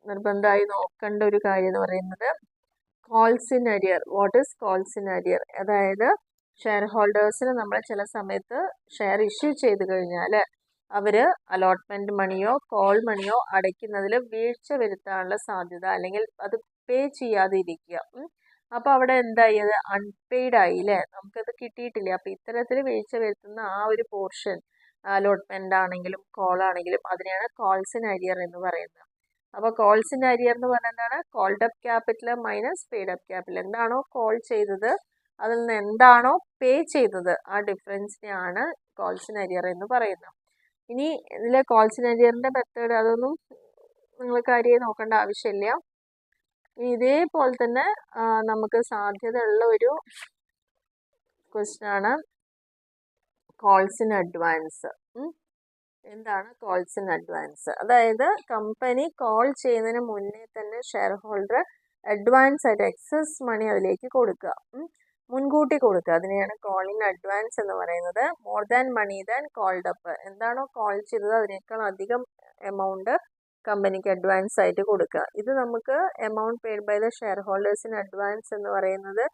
നിർബന്ധമായി നോക്കേണ്ട ഒരു കാര്യം എന്ന് പറയുന്നത് calls in arrear. What is calls in arrear? അതായത് ഷെയർ ഹോൾഡേഴ്സിന് നമ്മൾ ചില സമയത്ത് ഷെയർ ഇഷ്യൂ ചെയ്ത് കഴിഞ്ഞാൽ അവർ അലോട്ട്മെന്റ് മണിയോ കോൾ മണിയോ അടയ്ക്കുന്നതിൽ വീഴ്ച വരുത്താനുള്ള സാധ്യത, അല്ലെങ്കിൽ അത് പേ ചെയ്യാതെ ഇരിക്കുക. അപ്പോൾ അവിടെ എന്തായി, അത് അൺപെയ്ഡ് ആയി അല്ലേ, നമുക്കത് കിട്ടിയിട്ടില്ല. അപ്പോൾ ഇത്തരത്തിൽ വീഴ്ച വരുത്തുന്ന ആ ഒരു പോർഷൻ, അലോട്ട്മെന്റ് ആണെങ്കിലും കോൾ ആണെങ്കിലും, അതിനെയാണ് കോൾസ് ഇൻ അരിയർ എന്ന് പറയുന്നത്. അപ്പോൾ കോൾസ് ഇൻ അരിയർ എന്ന് പറഞ്ഞാൽ എന്താണ്, called up capital minus paid up capital. എന്താണോ കോൾ ചെയ്തത് അതിൽ നിന്ന് എന്താണോ പേ ചെയ്തത് ആ ഡിഫറൻസിനെയാണ് കോൾസ് ഇൻ അരിയർ എന്ന് പറയുന്നത്. ഇനി ഇതിലെ കോൾസ് ഇൻ അരിയറിന്റെ മെത്തേഡ് അതൊന്നും നിങ്ങൾ കാര്യമായി നോക്കേണ്ട ആവശ്യമില്ല. ഇതേപോലെ തന്നെ നമുക്ക് സാധ്യത ഉള്ള ഒരു ക്വസ്റ്റ്യൻ ആണ് കോൾസ് ഇൻ അഡ്വാൻസ്. എന്താണ് കോൾസ് ഇൻ അഡ്വാൻസ്? അതായത് കമ്പനി കോൾ ചെയ്യുന്നതിന് മുന്നേ തന്നെ ഷെയർ ഹോൾഡർ അഡ്വാൻസ് ആയിട്ട് എക്സസ് മണി അതിലേക്ക് കൊടുക്കുക, മുൻകൂട്ടി കൊടുക്കുക. അതിനെയാണ് കോൾ ഇൻ അഡ്വാൻസ് എന്ന് പറയുന്നത്. More than money than called up. എന്താണോ കോൾ ചെയ്തത് അതിനേക്കാൾ അധികം എമൗണ്ട് കമ്പനിക്ക് അഡ്വാൻസ് ആയിട്ട് കൊടുക്കുക. ഇത് നമുക്ക് amount paid by the shareholders in advance എന്ന് പറയുന്നത്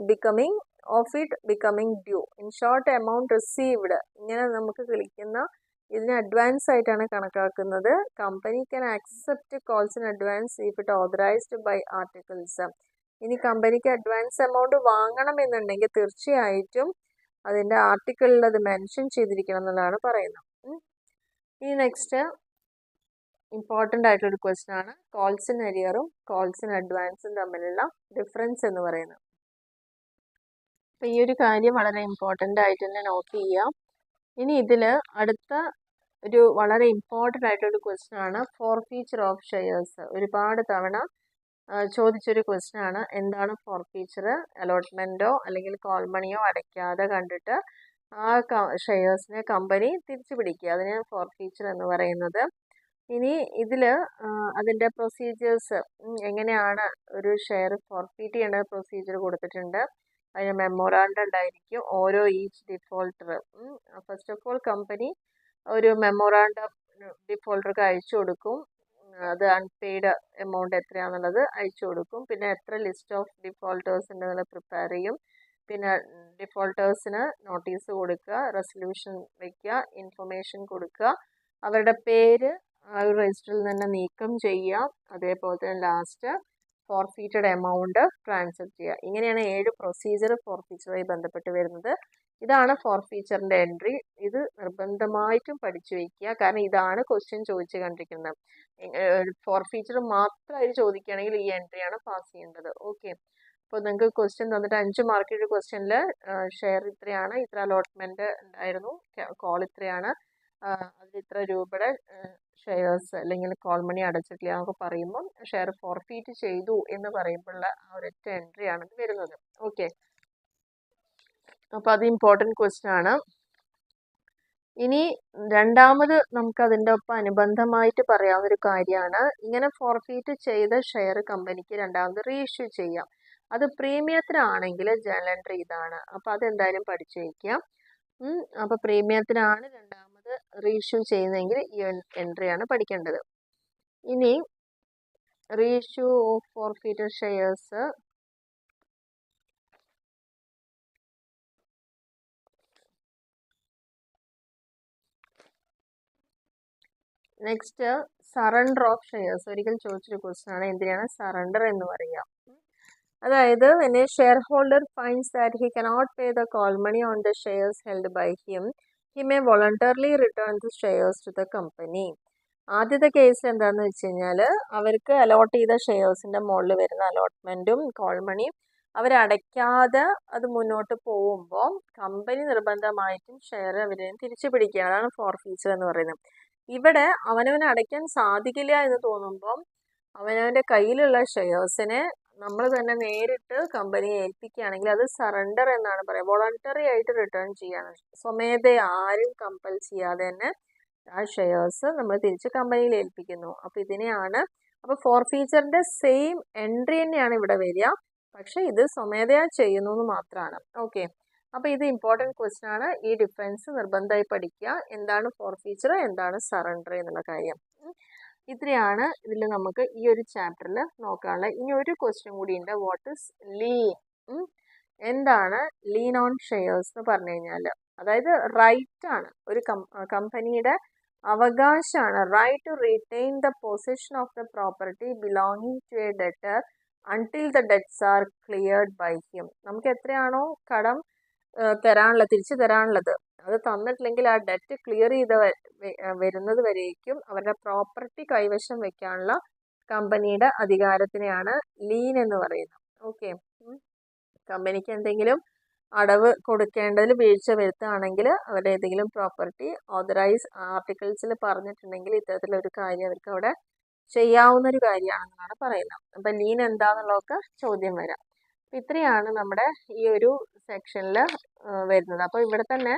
becoming of it becoming due. In short amount received, ഇങ്ങനെ നമുക്ക് വിളിക്കുന്ന ഇതിന് അഡ്വാൻസ് ആയിട്ടാണ് കണക്കാക്കുന്നത്. Company can accept calls in advance if it authorised by articles. ഇനി കമ്പനിക്ക് അഡ്വാൻസ് എമൗണ്ട് വാങ്ങണമെന്നുണ്ടെങ്കിൽ തീർച്ചയായിട്ടും അതിൻ്റെ ആർട്ടിക്കിളിൽ അത് മെൻഷൻ ചെയ്തിരിക്കണം എന്നുള്ളതാണ് പറയുന്നത്. ഇനി നെക്സ്റ്റ് ഇമ്പോർട്ടൻ്റ് ആയിട്ടൊരു ക്വസ്റ്റ്യൻ ആണ് കോൾസ് ഇൻ അരിയറും കോൾസ് ഇൻ അഡ്വാൻസും തമ്മിലുള്ള ഡിഫറൻസ് എന്ന് പറയുന്നത്. അപ്പോൾ ഈ ഒരു കാര്യം വളരെ ഇമ്പോർട്ടൻ്റ് ആയിട്ട് തന്നെ നോട്ട് ചെയ്യാം. ഇനി ഇതിൽ അടുത്ത ഒരു വളരെ ഇമ്പോർട്ടൻ്റ് ആയിട്ടൊരു ക്വസ്റ്റ്യൻ ആണ് ഫോർഫീച്ചർ ഓഫ് ഷെയർസ്. ഒരുപാട് തവണ ചോദിച്ചൊരു ക്വസ്റ്റ്യൻ ആണ്. എന്താണ് ഫോർഫീച്ചർ? അലോട്ട്മെൻറ്റോ അല്ലെങ്കിൽ കോൾ മണിയോ അടയ്ക്കാതെ കണ്ടിട്ട് ആ ഷെയർസിനെ കമ്പനി തിരിച്ചു പിടിക്കുക, അതിനെയാണ് ഫോർഫീച്ചർ എന്ന് പറയുന്നത്. ഇനി ഇതിൽ അതിൻ്റെ പ്രൊസീജിയേഴ്സ് എങ്ങനെയാണ് ഒരു ഷെയർ ഫോർഫീറ്റ് ചെയ്യേണ്ട പ്രൊസീജിയർ കൊടുത്തിട്ടുണ്ട്. അതിന് മെമ്മോറാണ്ടം ഉണ്ടായിരിക്കും ഓരോ each defaulter. First of all company ഒരു മെമ്മോറാണ്ടം ഡിഫോൾട്ടർക്ക് അയച്ചു കൊടുക്കും. അത് അൺപെയ്ഡ് എമൗണ്ട് എത്രയാണെന്നുള്ളത് അയച്ചു കൊടുക്കും. പിന്നെ എത്ര ലിസ്റ്റ് ഓഫ് ഡിഫോൾട്ടേഴ്സ് ഉണ്ടെന്നുള്ളത് പ്രിപ്പയർ ചെയ്യും. പിന്നെ ഡിഫോൾട്ടേഴ്സിന് നോട്ടീസ് കൊടുക്കുക, റെസൊല്യൂഷൻ വയ്ക്കുക, ഇൻഫർമേഷൻ കൊടുക്കുക, അവരുടെ പേര് ആ ഒരു രജിസ്റ്ററിൽ നിന്ന് നീക്കം ചെയ്യുക, അതേപോലെ തന്നെ ലാസ്റ്റ് ഫോർഫീറ്റഡ് എമൗണ്ട് ട്രാൻസ്ഫർ ചെയ്യുക. ഇങ്ങനെയാണ് 7 പ്രൊസീജിയർ ഫോർഫീച്ചറുമായി ബന്ധപ്പെട്ട് വരുന്നത്. ഇതാണ് ഫോർഫീച്ചറിൻ്റെ എൻട്രി. ഇത് നിർബന്ധമായിട്ടും പഠിച്ചു വയ്ക്കുക, കാരണം ഇതാണ് ക്വസ്റ്റ്യൻ ചോദിച്ചു കണ്ടിരിക്കുന്നത്. ഫോർഫീച്ചർ മാത്രമായിട്ട് ചോദിക്കുകയാണെങ്കിൽ ഈ എൻട്രിയാണ് പാസ് ചെയ്യേണ്ടത്. ഓക്കെ, അപ്പോൾ നിങ്ങൾക്ക് ക്വസ്റ്റ്യൻ തന്നിട്ട് 5 മാർക്കിൻ്റെ ക്വസ്റ്റ്യനിൽ ഷെയർ ഇത്രയാണ്, ഇത്ര അലോട്ട്മെൻറ്റ് ഉണ്ടായിരുന്നു, കോൾ ഇത്രയാണ്, അതിൽ ഇത്ര രൂപയുടെ ഷെയർസ് അല്ലെങ്കിൽ കോൾ മണി അടച്ചിട്ടില്ല എന്നൊക്കെ പറയുമ്പോൾ ഷെയർ ഫോർഫീറ്റ് ചെയ്തു എന്ന് പറയുമ്പോഴുള്ള ആ ഒരൊറ്റ എൻട്രിയാണ് ഇത് വരുന്നത്. ഓക്കെ, അപ്പോൾ അത് ഇമ്പോർട്ടൻറ്റ് ക്വസ്റ്റ്യൻ ആണ്. ഇനി രണ്ടാമത് നമുക്ക് അതിൻ്റെ ഒപ്പം അനുബന്ധമായിട്ട് പറയാവുന്നൊരു കാര്യമാണ്, ഇങ്ങനെ ഫോർഫീറ്റ് ചെയ്ത ഷെയർ കമ്പനിക്ക് രണ്ടാമത് റീഇഷ്യൂ ചെയ്യാം. അത് പ്രീമിയത്തിനാണെങ്കിൽ ജേണൽ എൻട്രി ഇതാണ്. അപ്പോൾ അതെന്തായാലും പഠിച്ചു വയ്ക്കുക. അപ്പോൾ പ്രീമിയത്തിനാണ് രണ്ടാമത് റീഇഷ്യൂ ചെയ്യുന്നതെങ്കിൽ ഈ എൻട്രിയാണ് പഠിക്കേണ്ടത്. ഇനി reissue of forfeited shares next surrender of shares. ഒരിക്കൽ ചോദിച്ചൊരു ക്വസ്റ്റ്യൻ ആണ്, എന്തിനാണ് സറണ്ടർ എന്ന് പറയുക? അതായത് when a shareholder finds that he cannot pay the call money on the shares held by him, he may voluntarily return the shares to the company. ആദ്യത്തെ case എന്താണെന്ന് വെച്ച് കഴിഞ്ഞാൽ അവർക്ക് അലോട്ട് ചെയ്ത ഷെയർസിൻ്റെ മുകളിൽ വരുന്ന അലോട്ട്മെൻറ്റും കോൾ മണിയും അവരടയ്ക്കാതെ അത് മുന്നോട്ട് പോകുമ്പോൾ കമ്പനി നിർബന്ധമായിട്ടും ഷെയർ അവരെ തിരിച്ചു പിടിക്കുക. അതാണ് ഫോർഫീച്ചർ എന്ന് പറയുന്നത്. ഇവിടെ അവനവന് അടയ്ക്കാൻ സാധിക്കില്ല എന്ന് തോന്നുമ്പം അവനവൻ്റെ കയ്യിലുള്ള ഷെയർസിനെ നമ്മൾ തന്നെ നേരിട്ട് കമ്പനിയെ ഏൽപ്പിക്കുകയാണെങ്കിൽ അത് സറണ്ടർ എന്നാണ് പറയുക. വോളണ്ടറി ആയിട്ട് റിട്ടേൺ ചെയ്യാണ്, സ്വമേധയ ആരും കമ്പൽ ചെയ്യാതെ തന്നെ ആ ഷെയർസ് നമ്മൾ തിരിച്ച് കമ്പനിയിൽ ഏൽപ്പിക്കുന്നു. അപ്പോൾ ഇതിനെയാണ്, അപ്പോൾ ഫോർഫീച്ചറിൻ്റെ സെയിം എൻട്രി തന്നെയാണ് ഇവിടെ വരിക, പക്ഷേ ഇത് സ്വമേധയാ ചെയ്യുന്നു എന്ന് മാത്രമാണ്. ഓക്കെ, അപ്പോൾ ഇത് ഇമ്പോർട്ടൻറ്റ് ക്വസ്റ്റ്യൻ ആണ്. ഈ ഡിഫറൻസ് നിർബന്ധമായി പഠിക്കുക, എന്താണ് ഫോർഫീച്ചർ എന്താണ് സറണ്ടർ എന്നുള്ള കാര്യം. ഇത്രയാണ് ഇതിൽ നമുക്ക് ഈ ഒരു ചാപ്റ്ററിൽ നോക്കാനുള്ളത്. ഇനി ഒരു ക്വസ്റ്റ്യൻ കൂടി ഉണ്ട്, വാട്ട് ഇസ് ലീൻ? എന്താണ് ലീൻ ഓൺ ഷെയർസ് എന്ന് പറഞ്ഞു കഴിഞ്ഞാൽ, അതായത് റൈറ്റ് ആണ്, ഒരു കമ്പനിയുടെ അവകാശമാണ്, right to retain the position of the property belonging to a debtor until the debts are cleared by him. നമുക്ക് എത്രയാണോ കടം തരാനുള്ളത്, തിരിച്ചു തരാനുള്ളത്, അത് തന്നിട്ടില്ലെങ്കിൽ ആ ഡെറ്റ് ക്ലിയർ ചെയ്ത് വരുന്നത് വരേക്കും അവരുടെ പ്രോപ്പർട്ടി കൈവശം വെക്കാനുള്ള കമ്പനിയുടെ അധികാരത്തിനെയാണ് ലീൻ എന്ന് പറയുന്നത്. ഓക്കെ, കമ്പനിക്ക് എന്തെങ്കിലും അടവ് കൊടുക്കേണ്ടതിൽ വീഴ്ച വരുത്തുകയാണെങ്കിൽ അവരുടെ ഏതെങ്കിലും പ്രോപ്പർട്ടി ഓതറൈസ് ആർട്ടിക്കിൾസിൽ പറഞ്ഞിട്ടുണ്ടെങ്കിൽ ഇത്തരത്തിലൊരു കാര്യം അവർക്ക് അവിടെ ചെയ്യാവുന്ന ഒരു കാര്യമാണെന്നാണ് പറയുന്നത്. അപ്പം ലീൻ എന്താണെന്നുള്ളതൊക്കെ ചോദ്യം വരാം. അപ്പം ഇത്രയാണ് നമ്മുടെ ഈ ഒരു സെക്ഷനിൽ വരുന്നത്. അപ്പോൾ ഇവിടെ തന്നെ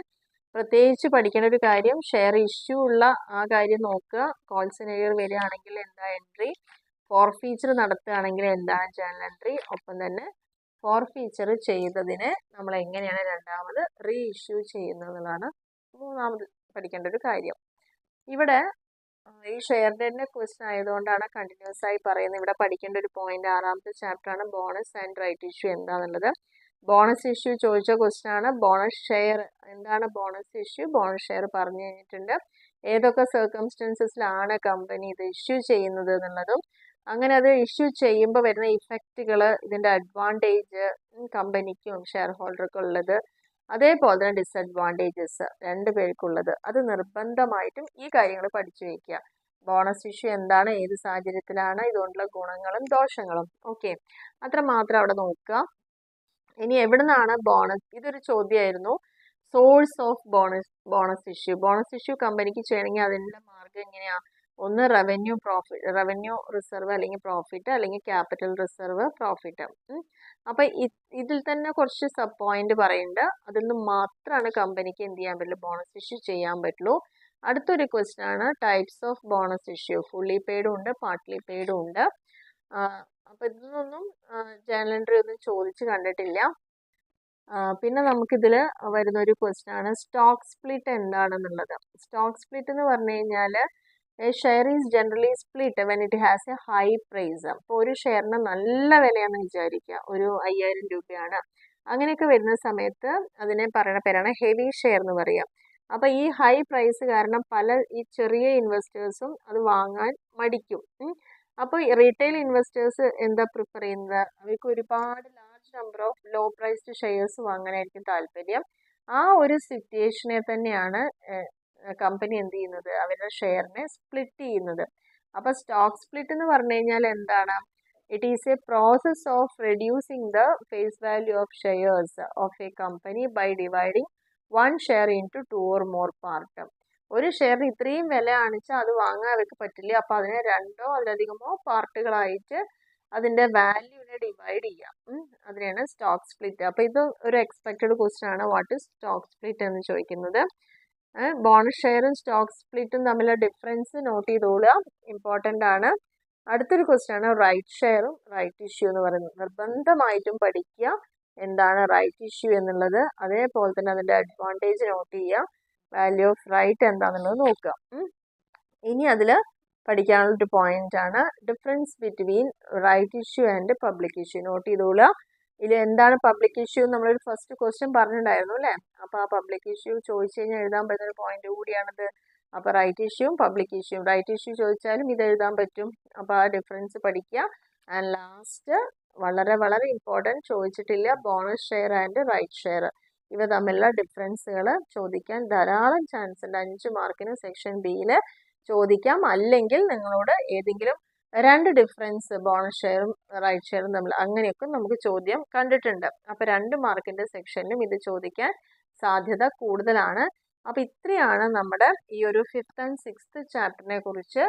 പ്രത്യേകിച്ച് പഠിക്കേണ്ട ഒരു കാര്യം, ഷെയർ ഇഷ്യൂ ഉള്ള ആ കാര്യം നോക്കുക. കോൾ സിനറിയോ വരികയാണെങ്കിൽ എന്താ എൻട്രി, ഫോർഫീച്ചർ നടത്തുകയാണെങ്കിൽ എന്താണ് ജേണൽ എൻട്രി, ഒപ്പം തന്നെ ഫോർഫീച്ചർ ചെയ്തതിനെ നമ്മൾ എങ്ങനെയാണ് രണ്ടാമത് റീ ഇഷ്യൂ ചെയ്യുന്നതെന്നുള്ളതാണ് മൂന്നാമത് പഠിക്കേണ്ട ഒരു കാര്യം. ഇവിടെ ഈ ഷെയർ ഡെറ്റിൻ്റെ ക്വസ്റ്റൻ ആയതുകൊണ്ടാണ് കണ്ടിന്യൂസ് ആയി പറയുന്നത്. ഇവിടെ പഠിക്കേണ്ട ഒരു പോയിന്റ് 6ാമത്തെ ചാപ്റ്ററാണ് ബോണസ് ആൻഡ് റൈറ്റ് ഇഷ്യൂ എന്താണെന്നുള്ളത്. ബോണസ് ഇഷ്യൂ ചോദിച്ച ക്വസ്റ്റൻ ആണ്. ബോണസ് ഷെയർ എന്താണ് ബോണസ് ഇഷ്യൂ, ബോണസ് ഷെയർ പറഞ്ഞു കഴിഞ്ഞിട്ടുണ്ട്. ഏതൊക്കെ സർക്കംസ്റ്റൻസസിലാണ് കമ്പനി ഇത് ഇഷ്യൂ ചെയ്യുന്നത് എന്നുള്ളതും, അങ്ങനെ അത് ഇഷ്യൂ ചെയ്യുമ്പോൾ വരുന്ന ഇഫക്റ്റുകൾ, ഇതിൻ്റെ അഡ്വാൻറ്റേജ് കമ്പനിക്കും ഷെയർ ഹോൾഡർക്കും ഉള്ളത്, അതേപോലെ തന്നെ ഡിസഡ്വാൻറ്റേജസ് രണ്ടുപേർക്കുള്ളത്, അത് നിർബന്ധമായിട്ടും ഈ കാര്യങ്ങൾ പഠിച്ചു വയ്ക്കുക. ബോണസ് ഇഷ്യൂ എന്താണ്, ഏത് സാഹചര്യത്തിലാണ്, ഇതുകൊണ്ടുള്ള ഗുണങ്ങളും ദോഷങ്ങളും. ഓക്കെ, അത്ര മാത്രം അവിടെ നോക്കുക. ഇനി എവിടെ നിന്നാണ് ബോണസ്, ഇതൊരു ചോദ്യമായിരുന്നു. സോഴ്സ് ഓഫ് ബോണസ് ഇഷ്യൂ കമ്പനിക്ക് ചെയ്യണമെങ്കിൽ അതിൻ്റെ മാർഗം എങ്ങനെയാണ്? ഒന്ന് റവന്യൂ റിസർവ് അല്ലെങ്കിൽ പ്രോഫിറ്റ്, അല്ലെങ്കിൽ ക്യാപിറ്റൽ റിസർവ് പ്രോഫിറ്റ്. അപ്പം ഇതിൽ തന്നെ കുറച്ച് സബ് പോയിന്റ് പറയുന്നുണ്ട്. അതിൽ നിന്ന് മാത്രമാണ് കമ്പനിക്ക് എന്ത് ചെയ്യാൻ പറ്റുള്ളൂ, ബോണസ് ഇഷ്യൂ ചെയ്യാൻ പറ്റുള്ളൂ. അടുത്തൊരു ക്വസ്റ്റ്യൻ ആണ് types of bonus issue. Fully പെയ്ഡും ഉണ്ട്, പാർട്ട്ലി പെയ്ഡും ഉണ്ട്. അപ്പം ഇതിനൊന്നും ജേണൽ എൻട്രി ഒന്നും ചോദിച്ച് കണ്ടിട്ടില്ല. പിന്നെ നമുക്കിതിൽ വരുന്ന ഒരു ക്വസ്റ്റ്യൻ ആണ് സ്റ്റോക്ക് സ്പ്ലിറ്റ് എന്താണെന്നുള്ളത്. സ്റ്റോക്ക് സ്പ്ലിറ്റ് എന്ന് പറഞ്ഞു കഴിഞ്ഞാൽ share is generally split when it has a high price. അപ്പോൾ ഒരു ഷെയറിന് നല്ല വിലയാണെന്ന് വിചാരിക്കുക, ഒരു 5000 രൂപയാണ്. അങ്ങനെയൊക്കെ വരുന്ന സമയത്ത് അതിനെ പറയുന്ന പേരാണ് ഹെവി ഷെയർ എന്ന് പറയുക. അപ്പോൾ ഈ ഹൈ പ്രൈസ് കാരണം ഈ ചെറിയ ഇൻവെസ്റ്റേഴ്സും അത് വാങ്ങാൻ മടിക്കും. അപ്പോൾ റീറ്റെയിൽ ഇൻവെസ്റ്റേഴ്സ് എന്താ പ്രിഫർ ചെയ്യുന്നത്, അവർക്ക് ഒരുപാട് large number of low priced shares വാങ്ങാനായിരിക്കും താല്പര്യം. ആ ഒരു സിറ്റുവേഷനെ തന്നെയാണ് കമ്പനി എന്ത് ചെയ്യുന്നത്, അവരുടെ ഷെയറിനെ സ്പ്ലിറ്റ് ചെയ്യുന്നത്. അപ്പോൾ സ്റ്റോക്ക് സ്പ്ലിറ്റ് എന്ന് പറഞ്ഞു കഴിഞ്ഞാൽ എന്താണ്, it is a process of reducing the face value of shares of a company by dividing one share into 2 or more part. ഒരു ഷെയറിന് ഇത്രയും വില കാണിച്ചാൽ അത് വാങ്ങാൻ അവർക്ക് പറ്റില്ല. അപ്പോൾ അതിനെ 2 അതിലധികമോ പാർട്ടുകളായിട്ട് അതിൻ്റെ വാല്യൂവിനെ ഡിവൈഡ് ചെയ്യാം. അതിനെയാണ് സ്റ്റോക്ക് സ്പ്ലിറ്റ്. അപ്പോൾ ഇത് ഒരു എക്സ്പെക്റ്റഡ് ക്വസ്റ്റ്യൻ ആണ്, വാട്ട് ഇസ് സ്റ്റോക്ക് സ്പ്ലിറ്റ് എന്ന് ചോദിക്കുന്നത്. ബോണസ് ഷെയറും സ്റ്റോക്ക് സ്പ്ലിറ്റും തമ്മിലുള്ള ഡിഫറൻസ് നോട്ട് ചെയ്തോളുക, ഇമ്പോർട്ടൻ്റ് ആണ്. അടുത്തൊരു ക്വസ്റ്റ്യൻ ആണ് റൈറ്റ് ഷെയറും റൈറ്റ് ഇഷ്യൂ എന്ന് പറയുന്നത്. നിർബന്ധമായിട്ടും പഠിക്കുക എന്താണ് റൈറ്റ് ഇഷ്യൂ എന്നുള്ളത്, അതേപോലെ തന്നെ അതിൻ്റെ അഡ്വാൻറ്റേജ് നോട്ട് ചെയ്യുക, വാല്യൂ ഓഫ് റൈറ്റ് എന്താണെന്നുള്ളത് നോക്കുക. ഇനി അതിൽ പഠിക്കാനുള്ളൊരു പോയിന്റ് ആണ് difference between right issue and public issue. Note ചെയ്തോളുക. ഇതിൽ എന്താണ് പബ്ലിക് ഇഷ്യൂ നമ്മളൊരു ഫസ്റ്റ് ക്വസ്റ്റ്യൻ പറഞ്ഞിട്ടുണ്ടായിരുന്നു അല്ലേ. അപ്പോൾ ആ പബ്ലിക് ഇഷ്യൂ ചോദിച്ചു കഴിഞ്ഞാൽ എഴുതാൻ പറ്റുന്ന ഒരു പോയിന്റ് കൂടിയാണിത്. അപ്പോൾ റൈറ്റ് ഇഷ്യൂവും പബ്ലിക് ഇഷ്യൂവും, റൈറ്റ് ഇഷ്യൂ ചോദിച്ചാലും ഇത് എഴുതാൻ പറ്റും. അപ്പോൾ ആ ഡിഫറൻസ് പഠിക്കുക. ആൻഡ് ലാസ്റ്റ് വളരെ വളരെ ഇമ്പോർട്ടൻറ്റ്, ചോദിച്ചിട്ടില്ല, bonus share and right share, ഇവ തമ്മിലുള്ള ഡിഫറൻസുകൾ ചോദിക്കാൻ ധാരാളം ചാൻസ് ഉണ്ട്. 5 മാർക്കിന് സെക്ഷൻ ബിയിൽ ചോദിക്കാം. അല്ലെങ്കിൽ നിങ്ങളോട് ഏതെങ്കിലും 2 ഡിഫറൻസ് ബോണസ് ഷെയറും റൈറ്റ് ഷെയറും തമ്മിൽ അങ്ങനെയൊക്കെ നമുക്ക് ചോദ്യം കണ്ടിട്ടുണ്ട്. അപ്പോൾ 2 മാർക്കിൻ്റെ സെക്ഷനിലും ഇത് ചോദിക്കാൻ സാധ്യത കൂടുതലാണ്. അപ്പോൾ ഇത്രയാണ് നമ്മുടെ ഈ ഒരു 5th and 6th ചാപ്റ്ററിനെ കുറിച്ച്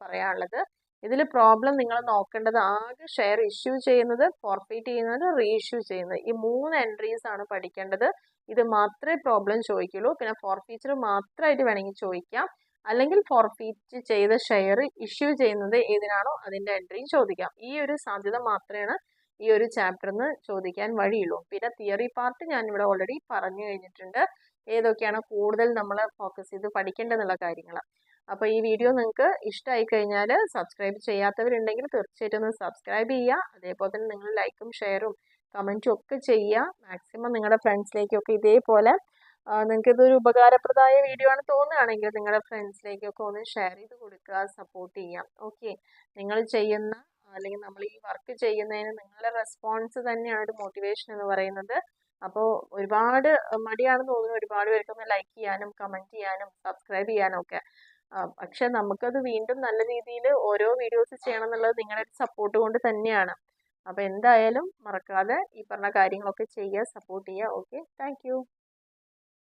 പറയാനുള്ളത്. ഇതിൽ പ്രോബ്ലം നിങ്ങൾ നോക്കേണ്ടത് ആകെ ഷെയർ ഇഷ്യൂ ചെയ്യുന്നത്, ഫോർഫീറ്റ് ചെയ്യുന്നത്, റീഇഷ്യൂ ചെയ്യുന്നത്, ഈ 3 എൻട്രീസ് ആണ് പഠിക്കേണ്ടത്. ഇത് മാത്രമേ പ്രോബ്ലം ചോദിക്കുള്ളൂ. പിന്നെ ഫോർഫീച്ചർ മാത്രമായിട്ട് വേണമെങ്കിൽ ചോദിക്കാം, അല്ലെങ്കിൽ ഫോർഫീറ്റ് ചെയ്ത ഷെയർ ഇഷ്യൂ ചെയ്യുന്നത് ഏതിനാണോ അതിൻ്റെ എൻട്രി ചോദിക്കാം. ഈ ഒരു സാധ്യത മാത്രമാണ് ഈ ഒരു ചാപ്റ്ററിൽ നിന്ന് ചോദിക്കാൻ വഴിയുള്ളൂ. പിന്നെ തിയറി പാർട്ട് ഞാനിവിടെ ഓൾറെഡി പറഞ്ഞു കഴിഞ്ഞിട്ടുണ്ട്, ഏതൊക്കെയാണ് കൂടുതൽ നമ്മൾ ഫോക്കസ് ചെയ്ത് പഠിക്കേണ്ടതെന്നുള്ള കാര്യങ്ങൾ. അപ്പോൾ ഈ വീഡിയോ നിങ്ങൾക്ക് ഇഷ്ടമായി കഴിഞ്ഞാൽ, സബ്സ്ക്രൈബ് ചെയ്യാത്തവരുണ്ടെങ്കിൽ തീർച്ചയായിട്ടും ഒന്ന് സബ്സ്ക്രൈബ് ചെയ്യുക. അതേപോലെ തന്നെ നിങ്ങൾ ലൈക്കും ഷെയറും കമൻറ്റും ഒക്കെ ചെയ്യുക. മാക്സിമം നിങ്ങളുടെ ഫ്രണ്ട്സിലേക്കൊക്കെ ഇതേപോലെ നിങ്ങൾക്ക് ഇതൊരു ഉപകാരപ്രദമായ വീഡിയോ ആണ് തോന്നുകയാണെങ്കിൽ നിങ്ങളുടെ ഫ്രണ്ട്സിലേക്കൊക്കെ ഒന്ന് ഷെയർ ചെയ്ത് കൊടുക്കുക, സപ്പോർട്ട് ചെയ്യാം. ഓക്കെ, നിങ്ങൾ ചെയ്യുന്ന അല്ലെങ്കിൽ നമ്മൾ ഈ വർക്ക് ചെയ്യുന്നതിന് നിങ്ങളുടെ റെസ്പോൺസ് തന്നെയാണ് ഒരു മോട്ടിവേഷൻ എന്ന് പറയുന്നത്. അപ്പോൾ ഒരുപാട് മടിയാണെന്ന് തോന്നുന്നു ഒരുപാട് പേർക്കൊന്ന് ലൈക്ക് ചെയ്യാനും കമൻറ്റ് ചെയ്യാനും സബ്സ്ക്രൈബ് ചെയ്യാനും ഒക്കെ. പക്ഷെ നമുക്കത് വീണ്ടും നല്ല രീതിയിൽ ഓരോ വീഡിയോസ് ചെയ്യണം എന്നുള്ളത് നിങ്ങളുടെ ഒരു സപ്പോർട്ട് കൊണ്ട് തന്നെയാണ്. അപ്പോൾ എന്തായാലും മറക്കാതെ ഈ പറഞ്ഞ കാര്യങ്ങളൊക്കെ ചെയ്യുക, സപ്പോർട്ട് ചെയ്യുക. Okay, thank